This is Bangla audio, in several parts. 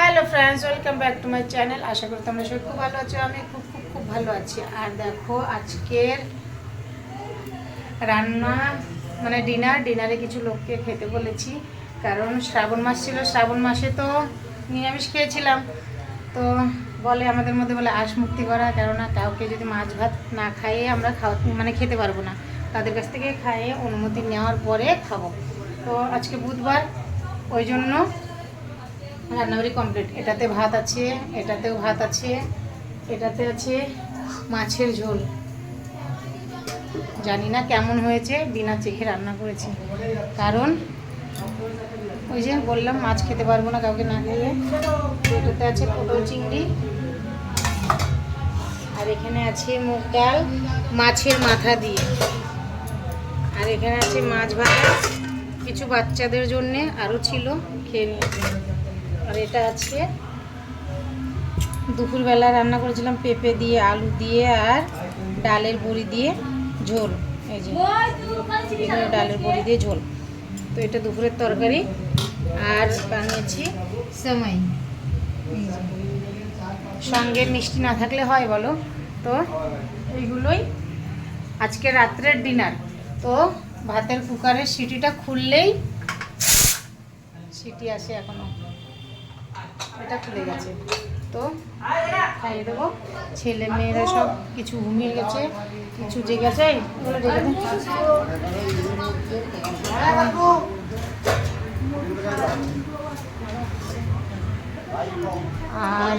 Hello friends, welcome back to my channel. আশা করি তোমরা সবাই খুব ভালো আছো। আমি খুব খুব খুব ভালো আছি। আর দেখো আজকের রান্না মানে ডিনারে কিছু লোককে খেতে বলেছি, কারণ শ্রাবণ মাস ছিল। শ্রাবণ মাসে তো নিরামিষ খেয়েছিলাম, তো বলে আমাদের মধ্যে বলে আঁশ মুক্তি করা, কেননা কাউকে যদি মাছ ভাত না খাইয়ে আমরা খেতে পারবো না, তাদের কাছ থেকে খাইয়ে অনুমতি নেওয়ার পরে খাবো। তো আজকে বুধবার, ওই জন্য রান্নাবাড়ি কমপ্লিট। এটাতে ভাত আছে, এটাতেও ভাত আছে, এটাতে আছে মাছের ঝোল। জানি না কেমন হয়েছে, বিনা চেখে রান্না করেছি, কারণ ওই যে বললাম মাছ খেতে পারবো না কাউকে না খেয়ে। এটাতে আছে পটল চিংড়ি, আর এখানে আছে মুগ ডাল মাছের মাথা দিয়ে, আর এখানে আছে মাছ ভাজা কিছু বাচ্চাদের জন্যে, আরও ছিল, খেয়ে নিয়েছি। আর এটা আছে দুপুরবেলা রান্না করেছিলাম পেঁপে দিয়ে, আলু দিয়ে আর ডালের বড়ি দিয়ে ঝোল। এই যে এখানে ডালের বড়ি দিয়ে ঝোল। তো এটা দুপুরের তরকারি। আর বানিয়েছি সেমাই, সঙ্গে মিষ্টি না থাকলে হয় বলো? তো এইগুলোই আজকে রাত্রের ডিনার। তো ভাতের কুকারের সিটিটা খুললেই, সিটি আসে এখনো, এটা খুলে গেছে, তো খাইয়ে দেবো। ছেলে মেয়েরা সব কিছু ঘুমিয়ে গেছে, কিছু জেগেছে, এগুলো জেগেছে। আর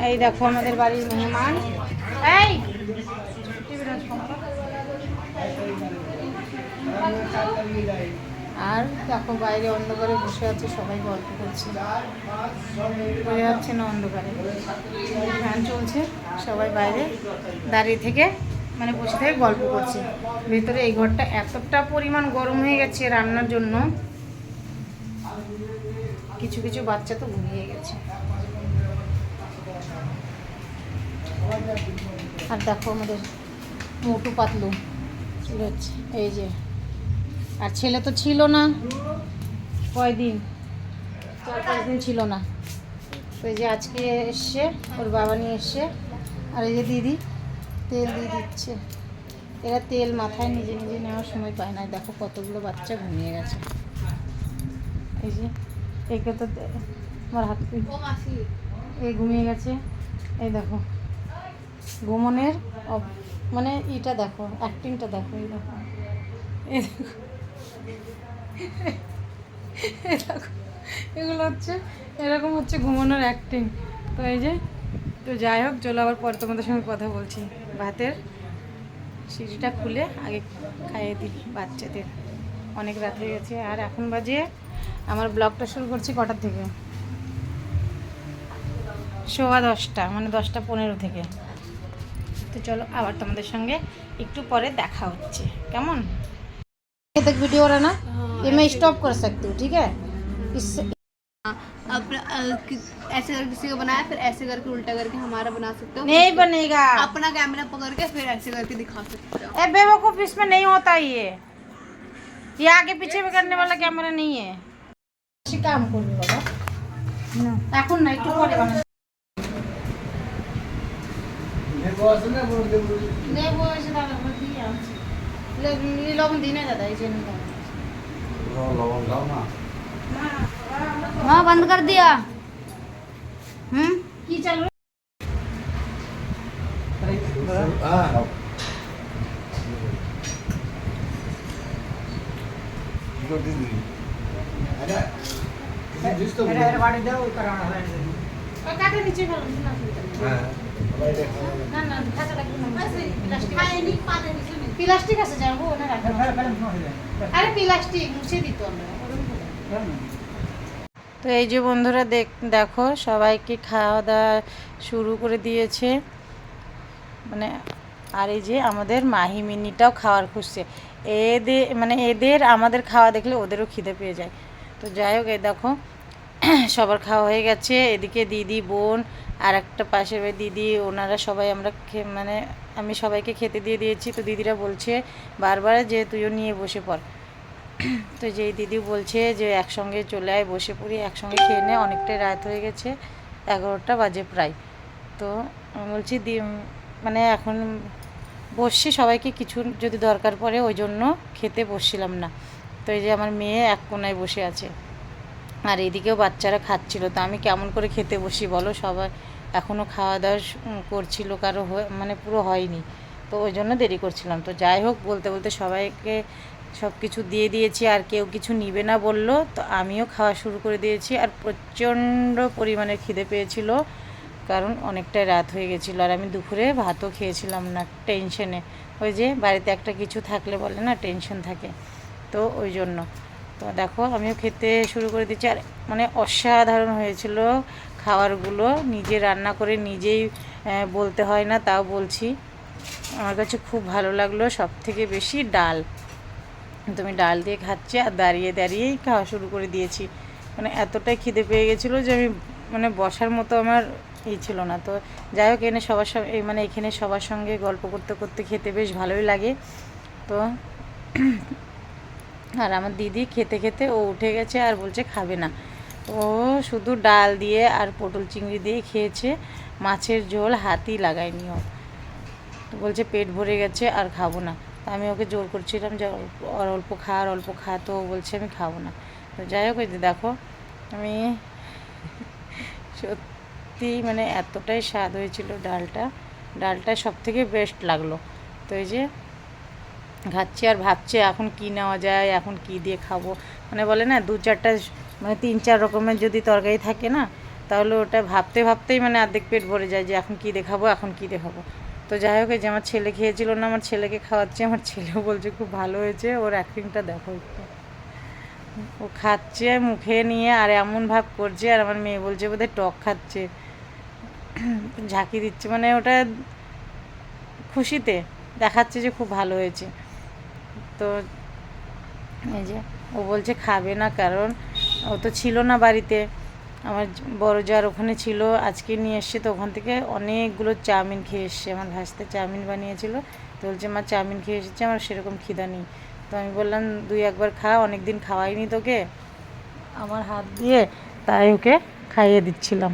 এই দেখো আমাদের বাড়ির মেহমান, এই আর দেখো বাইরে অন্ধকারে বসে আছে, সবাই গল্প করছে, বোঝা যাচ্ছে না অন্ধকারে, ফ্যান চলছে, সবাই বাইরে দাঁড়িয়ে থেকে বসে থেকে গল্প করছে। ভেতরে এই ঘরটা এতটা পরিমাণ গরম হয়ে গেছে রান্নার জন্য, কিছু কিছু বাচ্চা তো ঘুমিয়ে গেছে। আর দেখো আমাদের মোটু পাতলু হচ্ছে, এই যে। আর ছেলে তো ছিল না কয়দিন, 4-5 দিন ছিল না, তো এই যে আজকে এসছে, ওর বাবা নিয়ে এসছে। আর এই যে দিদি তেল দিয়ে দিচ্ছে, এরা তেল মাথায় নিজে নিজে নেওয়ার সময় পায় না। দেখো কতগুলো বাচ্চা ঘুমিয়ে গেছে, এই যে একে তো আমার হাত এই ঘুমিয়ে গেছে। এই দেখো ঘুমনের এটা দেখো, অ্যাক্টিংটা দেখো, এই দেখো, এই দেখো, দেখো, এগুলো হচ্ছে এরকম হচ্ছে ঘুমানোর অ্যাক্টিং। তো এই যে, তো যাই হোক, চলো আবার পরে তোমাদের সঙ্গে কথা বলছি। ভাতের সিঁড়িটা খুলে আগে খাইয়ে দিই বাচ্চাদের, অনেক রাত হয়ে গেছে। আর এখন বাজে, আমার ব্লগটা শুরু করছি কটার থেকে, 10:15, 10:15 থেকে। তো চলো আবার তোমাদের সঙ্গে একটু পরে দেখা হচ্ছে, কেমন? तक वीडियो हो रहा ना, ये मैं स्टॉप कर सकती हूँ, ठीक है? इससे ऐसे करके किसी को बनाया, फिर ऐसे करके उल्टा करके हमारा बना सकते हो। नहीं बनेगा, अपना कैमरा पकड़ के फिर ऐसे करके दिखा सकते हो। ए बेवकूफ, इसमें नहीं होता ये आगे पीछे में करने वाला कैमरा नहीं है। काम করবে বাবা, না এখন না, একটু পরে বানাবো। নেবো এসে দাদা দিয়ে আনছি, লবণ দিই না দাদা, এই জন্য लवंग लाओ ना। हाँ बंद कर दिया। কি চালু কাটা নিচে ফেলো না, না কাঁচা লাগবে না, প্লাস্টিক আছে যাবো না, আরে প্লাস্টিক মুছে দিত আমরা। তো এই যে বন্ধুরা দেখো সবাইকে খাওয়া দাওয়া শুরু করে দিয়েছে, আর এই যে আমাদের মাহি মিনিটাও খাওয়ার খুঁজছে। এদের আমাদের খাওয়া দেখলে ওদেরও খিদে পেয়ে যায়। তো যাই হোক, এই দেখো সবার খাওয়া হয়ে গেছে। এদিকে দিদি, বোন, আর একটা পাশের বাড়ি দিদি, ওনারা সবাই আমরা আমি সবাইকে খেতে দিয়ে দিয়েছি। তো দিদিরা বলছে বারবার যে তুইও নিয়ে বসে পড়। তো যেই দিদি বলছে যে একসঙ্গে চলে আয়, বসে পড়ি, একসঙ্গে খেয়ে নে, অনেকটাই রাত হয়ে গেছে, 11টা বাজে প্রায়। তো আমি বলছি মানে এখন বসছি, সবাইকে কিছু যদি দরকার পড়ে ওই জন্য খেতে বসছিলাম না। তো এই যে আমার মেয়ে এক কোনায় বসে আছে, আর এদিকেও বাচ্চারা খাচ্ছিল। তো আমি কেমন করে খেতে বসি বলো, সবাই এখনও খাওয়া দাওয়া করছিল, কারো মানে পুরো হয়নি, তো ওই জন্য দেরি করছিলাম। তো যাই হোক, বলতে বলতে সবাইকে সব কিছু দিয়ে দিয়েছি, আর কেউ কিছু নিবে না বললো, তো আমিও খাওয়া শুরু করে দিয়েছি। আর প্রচণ্ড পরিমাণে খিদে পেয়েছিল, কারণ অনেকটাই রাত হয়ে গেছিলো, আর আমি দুপুরে ভাতও খেয়েছিলাম না টেনশনে। ওই যে বাড়িতে একটা কিছু থাকলে বলে না টেনশন থাকে, তো ওই জন্য। তো দেখো আমিও খেতে শুরু করে দিচ্ছি, আর মানে অসাধারণ হয়েছিল খাবারগুলো। নিজে রান্না করে নিজেই বলতে হয় না, তাও বলছি, আমার কাছে খুব ভালো লাগলো। সব থেকে বেশি ডাল, তো আমি ডাল দিয়ে খাচ্ছি, আর দাঁড়িয়ে দাঁড়িয়েই খাওয়া শুরু করে দিয়েছি। মানে এতটাই খিদে পেয়ে গেছিলো যে আমি মানে বসার মতো আমার ছিল না। তো যাই হোক, এনে সবার সঙ্গে মানে এখানে সবার সঙ্গে গল্প করতে করতে খেতে বেশ ভালোই লাগে। তো আর আমার দিদি খেতে খেতে ও উঠে গেছে, আর বলছে খাবে না, ও শুধু ডাল দিয়ে আর পটল চিংড়ি দিয়ে খেয়েছে, মাছের ঝোল হাতই লাগায়নি ও। তো বলছে পেট ভরে গেছে আর খাবো না। আমি ওকে জোর করছিলাম যে অল্প খা, আর অল্প খা, তো ও বলছে আমি খাবো না। তো যাই হোক, এই যে দেখো আমি সত্যি মানে এতটাই স্বাদ হয়েছিল ডালটা সব থেকে বেস্ট লাগলো। তো এই যে খাচ্ছি, আর ভাবছি এখন কি নেওয়া যায়, এখন কি দিয়ে খাবো। মানে বলে না 2-4টা মানে 3-4 রকমের যদি তরকারি থাকে না, তাহলে ওটা ভাবতে ভাবতেই মানে অর্ধেক পেট ভরে যায় যে এখন কী দেখাবো, এখন কী দেখাবো। তো যাই হোক, এই যে আমার ছেলে খেয়েছিল না, আমার ছেলেকে খাওয়াচ্ছি, আমার ছেলেও বলছে খুব ভালো হয়েছে, ওর অ্যাক্টিংটা দেখো একটু। ও খাচ্ছে মুখে নিয়ে আর এমন ভাব করছে, আর আমার মেয়ে বলছে বোধহয় টক খাচ্ছে, ঝাঁকি দিচ্ছে, মানে ওটা খুশিতে দেখাচ্ছে যে খুব ভালো হয়েছে। তো এই যে ও বলছে খাবে না, কারণ ও তো ছিল না বাড়িতে, আমার বড় জার ওখানে ছিল, আজকে নিয়ে এসছে, তো ওখান থেকে অনেকগুলো চাউমিন খেয়ে এসছে, আমার ভাসতে চাউমিন বানিয়েছিল। তো বলছে মা চাউমিন খেয়ে এসেছে, আমার সেরকম খিদা নেই। তো আমি বললাম 2-1বার খা, অনেক দিন খাওয়াইনি তোকে আমার হাত দিয়ে, তাই ওকে খাইয়ে দিচ্ছিলাম।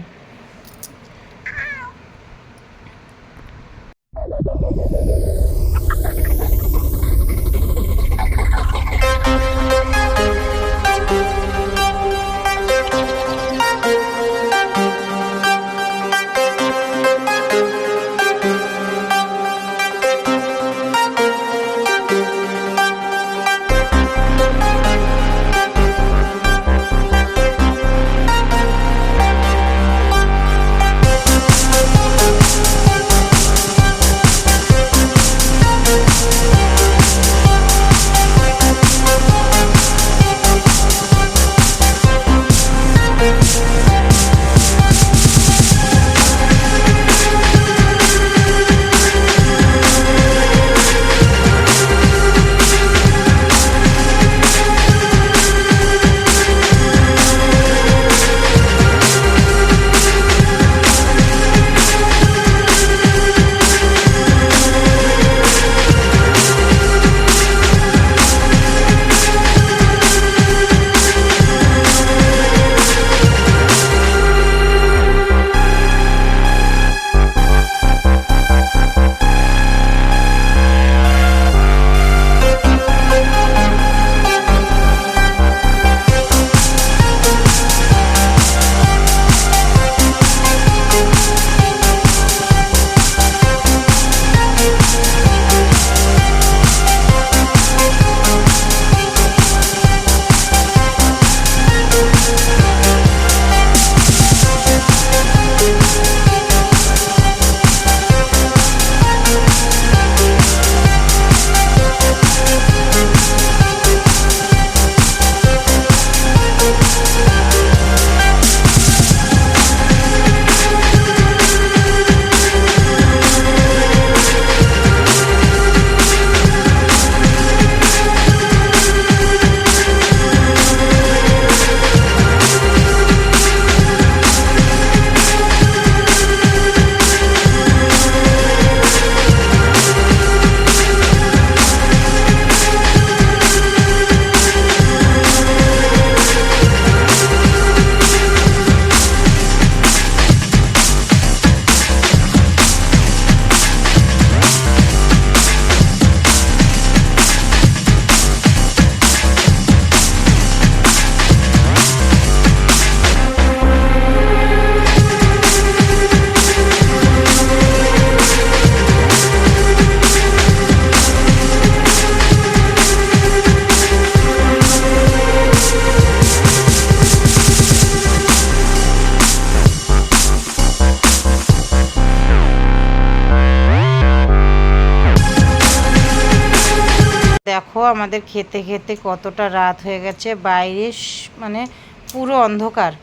দেখো আমাদের খেতে খেতে কতটা রাত হয়ে গেছে, বাইরে মানে পুরো অন্ধকার,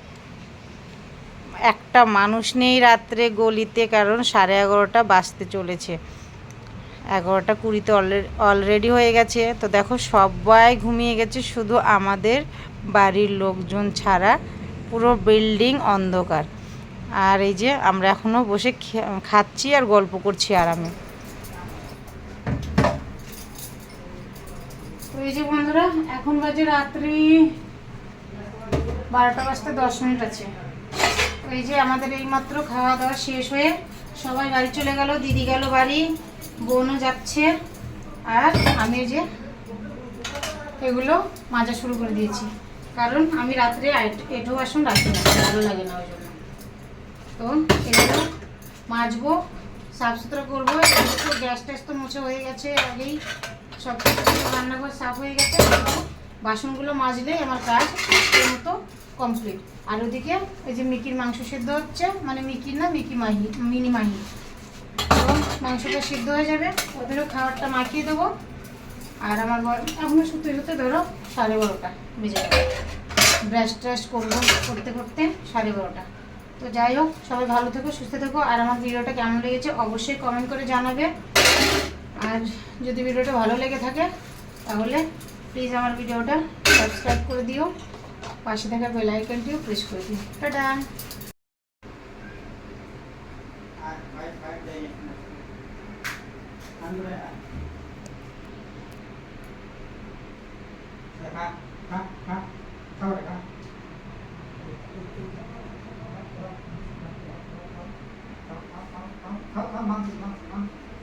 একটা মানুষ নেই রাত্রে গলিতে, কারণ 11:30 বাজতে চলেছে, 11:20 অলরেডি হয়ে গেছে। তো দেখো সবাই ঘুমিয়ে গেছে, শুধু আমাদের বাড়ির লোকজন ছাড়া পুরো বিল্ডিং অন্ধকার। আর এই যে আমরা এখনও বসে খাচ্ছি আর গল্প করছি আরামে। তো এই যে বন্ধুরা, এখন বাজে রাত্রি 12টা বাজতে 10 মিনিট আছে। তো এই যে আমাদের এইমাত্র খাওয়া দাওয়া শেষ হয়ে সবাই বাড়ি চলে গেল, দিদি গেল বাড়ি, বোনও যাচ্ছে, আর আমি যে এগুলো মাজা শুরু করে দিয়েছি, কারণ আমি রাত্রে এঁঠো বাসন রাখি না, ভালো লাগে না ওই জন্য। তো এগুলো মাজবো, সাফ সুতরা করবো। গ্যাস ট্যাস তো মুছে হয়ে গেছে আগেই, সব কিছু রান্নাঘর সাফ হয়ে গেছে, বাসনগুলো মাজলেই আমার কাজ মতো কমপ্লিট। আর ওদিকে এই যে মিকির মাংস সিদ্ধ হচ্ছে, মানে মিকির না, মিনি মাহি। তো মাংসটা সিদ্ধ হয়ে যাবে, ওদেরও খাবারটা মাখিয়ে দেবো। আর আমার এখনো শুতে শুতে ধরো 12:30 বেজে যাবে, ব্রাশ ট্রাশ করবো করতে করতে 12:30। তো যাই হোক, সবাই ভালো থেকো, সুস্থ থেকো। আর আমার ভিডিওটা কেমন লেগেছে অবশ্যই কমেন্ট করে জানাবে। আর যদি ভিডিওটা ভালো লেগে থাকে তাহলে প্লিজ আমার ভিডিওটা সাবস্ক্রাইব করে দিও, পাশে থাকা বেল আইকনটিও প্রেস করে দিও। Tata. Không, không, không, không, không, không.